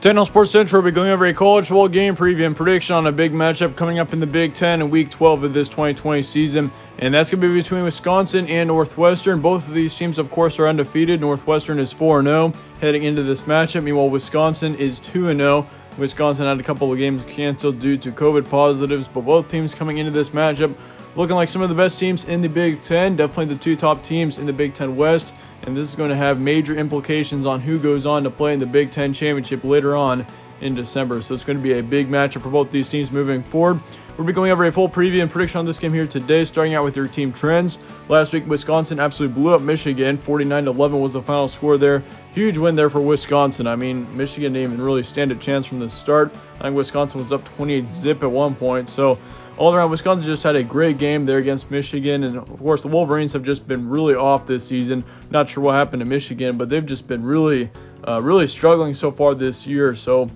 Techno Sports Central will be going over a college football game preview and prediction on a big matchup coming up in the Big Ten in Week 12 of this 2020 season, and that's going to be between Wisconsin and Northwestern. Both of these teams, of course, are undefeated. Northwestern is 4-0 heading into this matchup. Meanwhile, Wisconsin is 2-0. Wisconsin had a couple of games canceled due to COVID positives, but both teams coming into this matchup looking like some of the best teams in the Big Ten, definitely the two top teams in the Big Ten West, and this is going to have major implications on who goes on to play in the Big Ten Championship later on in December. So it's going to be a big matchup for both these teams moving forward. We'll be going over a full preview and prediction on this game here today, starting out with your team trends. Last week, Wisconsin absolutely blew up Michigan. 49-11 was the final score there. Huge win there for Wisconsin. I mean, Michigan didn't even really stand a chance from the start. I think Wisconsin was up 28-0 at one point. So all around, Wisconsin just had a great game there against Michigan. And, of course, the Wolverines have just been really off this season. Not sure what happened to Michigan, but they've just been really struggling so far this year. So,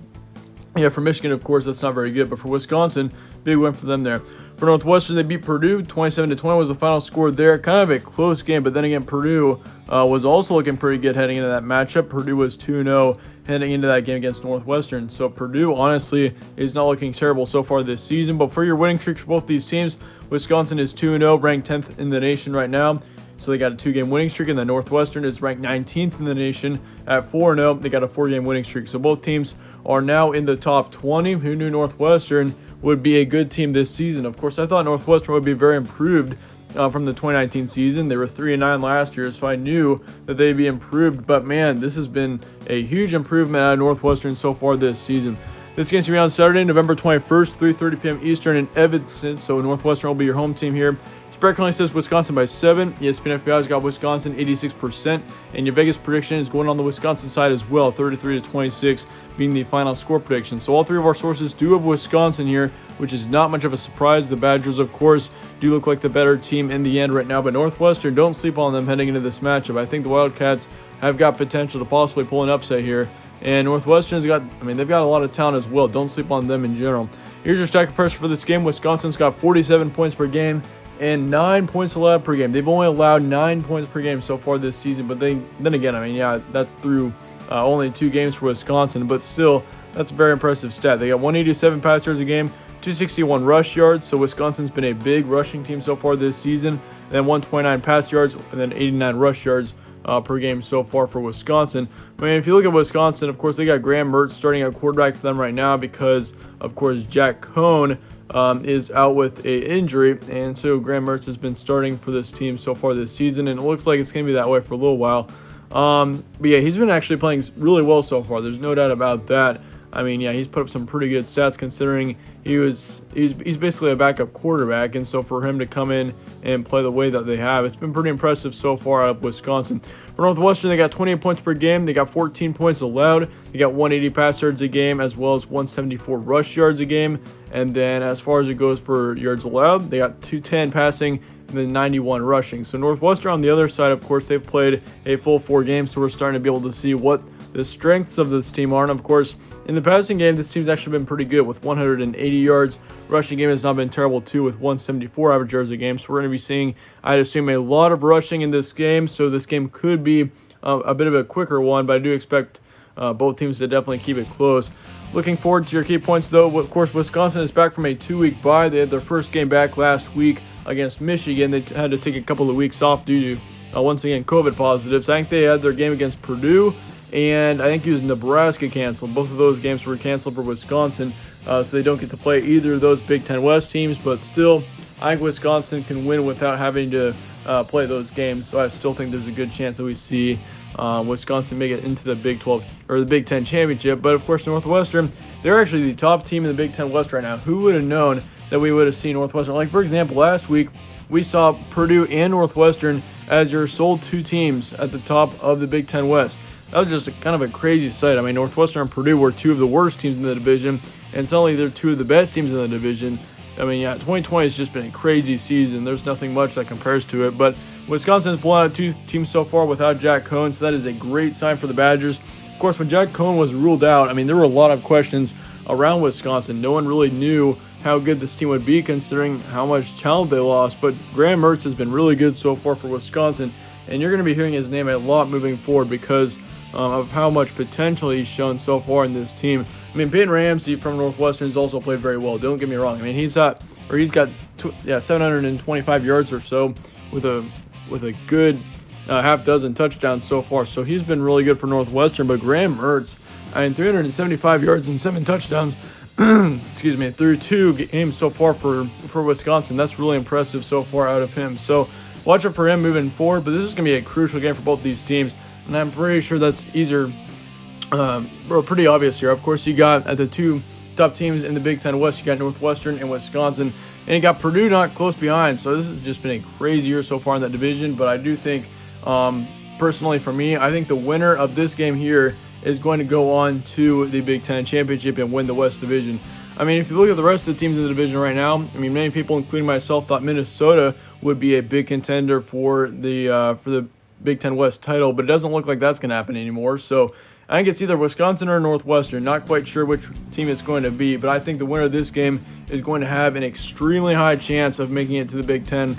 yeah, for Michigan, of course, that's not very good. But for Wisconsin, big win for them there. For Northwestern, they beat Purdue. 27-20 was the final score there. Kind of a close game, but then again, Purdue was also looking pretty good heading into that matchup. Purdue was 2-0 heading into that game against Northwestern. So Purdue, honestly, is not looking terrible so far this season. But for your winning streak for both these teams, Wisconsin is 2-0, ranked 10th in the nation right now. So they got a 2-game winning streak, and then Northwestern is ranked 19th in the nation at 4-0. They got a 4-game winning streak. So both teams are now in the top 20. Who knew Northwestern would be a good team this season? Of course, I thought Northwestern would be very improved from the 2019 season. They were 3-9 last year, so I knew that they'd be improved. But man, this has been a huge improvement out of Northwestern so far this season. This game's going to be on Saturday, November 21st, 3:30 p.m. Eastern in Evanston. So Northwestern will be your home team here. Spread currently says Wisconsin by 7. ESPN FPI's got Wisconsin 86%. And your Vegas prediction is going on the Wisconsin side as well, 33-26 being the final score prediction. So all three of our sources do have Wisconsin here, which is not much of a surprise. The Badgers, of course, do look like the better team in the end right now. But Northwestern, don't sleep on them heading into this matchup. I think the Wildcats have got potential to possibly pull an upset here. And Northwestern's got, they've got a lot of talent as well. Don't sleep on them in general. Here's your stack comparison for this game. Wisconsin's got 47 points per game and 9 points allowed per game. They've only allowed 9 points per game so far this season. But then again, that's through only 2 games for Wisconsin. But still, that's a very impressive stat. They got 187 pass yards a game, 261 rush yards. So Wisconsin's been a big rushing team so far this season. And then 129 pass yards and then 89 rush yards per game so far for Wisconsin. If you look at Wisconsin, of course, they got Graham Mertz starting at quarterback for them right now because, of course, Jack Cohn is out with an injury, and so Graham Mertz has been starting for this team so far this season, and it looks like it's going to be that way for a little while. But yeah, he's been actually playing really well so far. There's no doubt about that. He's put up some pretty good stats considering he's basically a backup quarterback, and so for him to come in and play the way that they have, it's been pretty impressive so far out of Wisconsin. For Northwestern, they got 28 points per game. They got 14 points allowed. They got 180 pass yards a game as well as 174 rush yards a game. And then as far as it goes for yards allowed, they got 210 passing and then 91 rushing. So Northwestern on the other side, of course, they've played a full 4 games, so we're starting to be able to see what the strengths of this team are. And of course, in the passing game, this team's actually been pretty good with 180 yards. Rushing game has not been terrible too with 174 average yards a game. So we're going to be seeing, I'd assume, a lot of rushing in this game. So this game could be a bit of a quicker one, but I do expect both teams to definitely keep it close. Looking forward to your key points, though. Of course, Wisconsin is back from a 2-week bye. They had their first game back last week against Michigan. They had to take a couple of weeks off due to, once again, COVID positives. I think they had their game against Purdue, and I think it was Nebraska canceled. Both of those games were canceled for Wisconsin, so they don't get to play either of those Big Ten West teams. But still, I think Wisconsin can win without having to play those games. So I still think there's a good chance that we see Wisconsin make it into the Big 12 or the Big Ten championship. But of course, Northwestern, they're actually the top team in the Big Ten West right now. Who would have known that we would have seen Northwestern? Like, for example, last week we saw Purdue and Northwestern as your sole 2 teams at the top of the Big Ten West. That was just kind of a crazy sight. Northwestern and Purdue were 2 of the worst teams in the division, and suddenly they're 2 of the best teams in the division. 2020 has just been a crazy season. There's nothing much that compares to it, but Wisconsin's blown out 2 teams so far without Jack Cohn, so that is a great sign for the Badgers. Of course, when Jack Cohn was ruled out, there were a lot of questions around Wisconsin. No one really knew how good this team would be considering how much talent they lost, but Graham Mertz has been really good so far for Wisconsin, and you're going to be hearing his name a lot moving forward because of how much potential he's shown so far in this team. I mean, Peyton Ramsey from Northwestern has also played very well. Don't get me wrong. I mean, he's got 725 yards or so with a good half dozen touchdowns so far. So he's been really good for Northwestern. But Graham Mertz, I mean, 375 yards and 7 touchdowns. Excuse me, through 2 games so far for Wisconsin. That's really impressive so far out of him. So watch out for him moving forward. But this is going to be a crucial game for both these teams, and I'm pretty sure that's pretty obvious here. Of course, you got at the 2 top teams in the Big Ten West. You got Northwestern and Wisconsin, and you got Purdue not close behind. So this has just been a crazy year so far in that division. But I do think, personally for me, I think the winner of this game here is going to go on to the Big Ten Championship and win the West Division. I mean, if you look at the rest of the teams in the division right now, I mean, many people, including myself, thought Minnesota would be a big contender for the Big Ten West title, but it doesn't look like that's going to happen anymore. So I think it's either Wisconsin or Northwestern. Not quite sure which team it's going to be, but I think the winner of this game is going to have an extremely high chance of making it to the Big Ten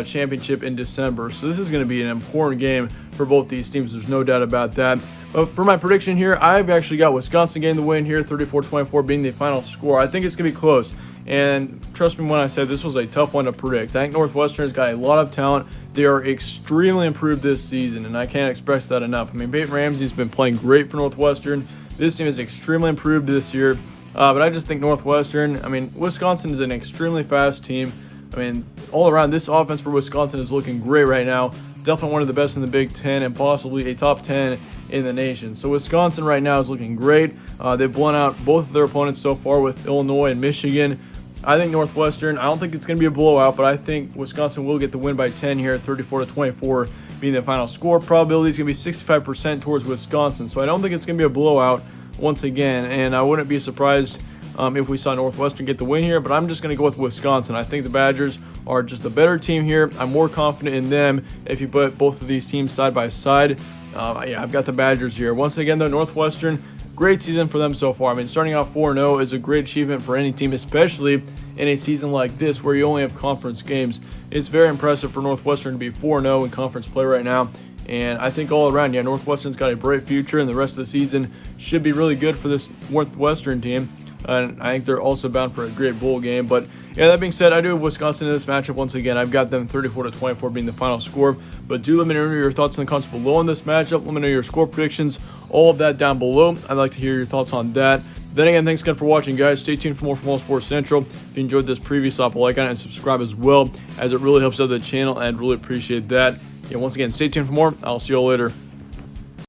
championship in December. So this is going to be an important game for both these teams. There's no doubt about that. But for my prediction here, I've actually got Wisconsin getting the win here, 34-24 being the final score. I think it's going to be close. And trust me when I say this was a tough one to predict. I think Northwestern has got a lot of talent. They are extremely improved this season, and I can't express that enough. I mean, Peyton Ramsey's been playing great for Northwestern. This team is extremely improved this year. But I just think Northwestern, I mean, Wisconsin is an extremely fast team. I mean, all around, this offense for Wisconsin is looking great right now. Definitely one of the best in the Big Ten and possibly a top 10 in the nation. So Wisconsin right now is looking great. They've blown out both of their opponents so far with Illinois and Michigan. I think Northwestern, I don't think it's going to be a blowout, but I think Wisconsin will get the win by 10 here, 34-24 being the final score. Probability is going to be 65% towards Wisconsin. So I don't think it's going to be a blowout once again, and I wouldn't be surprised if we saw Northwestern get the win here, but I'm just going to go with Wisconsin. I think the Badgers are just a better team here. I'm more confident in them if you put both of these teams side by side. Yeah, I've got the Badgers here. Once again, though, Northwestern, great season for them so far. I mean, starting off 4-0 is a great achievement for any team, especially in a season like this where you only have conference games. It's very impressive for Northwestern to be 4-0 in conference play right now. And I think all around, yeah, Northwestern's got a bright future, and the rest of the season should be really good for this Northwestern team. And I think they're also bound for a great bowl game. But yeah, that being said, I do have Wisconsin in this matchup once again. I've got them 34-24 being the final score. But do let me know your thoughts in the comments below on this matchup. Let me know your score predictions, all of that down below. I'd like to hear your thoughts on that. Then again, thanks again for watching, guys. Stay tuned for more from All Sports Central. If you enjoyed this preview, stop a like on it and subscribe as well, as it really helps out the channel, and I'd really appreciate that. Yeah, once again, stay tuned for more. I'll see you all later.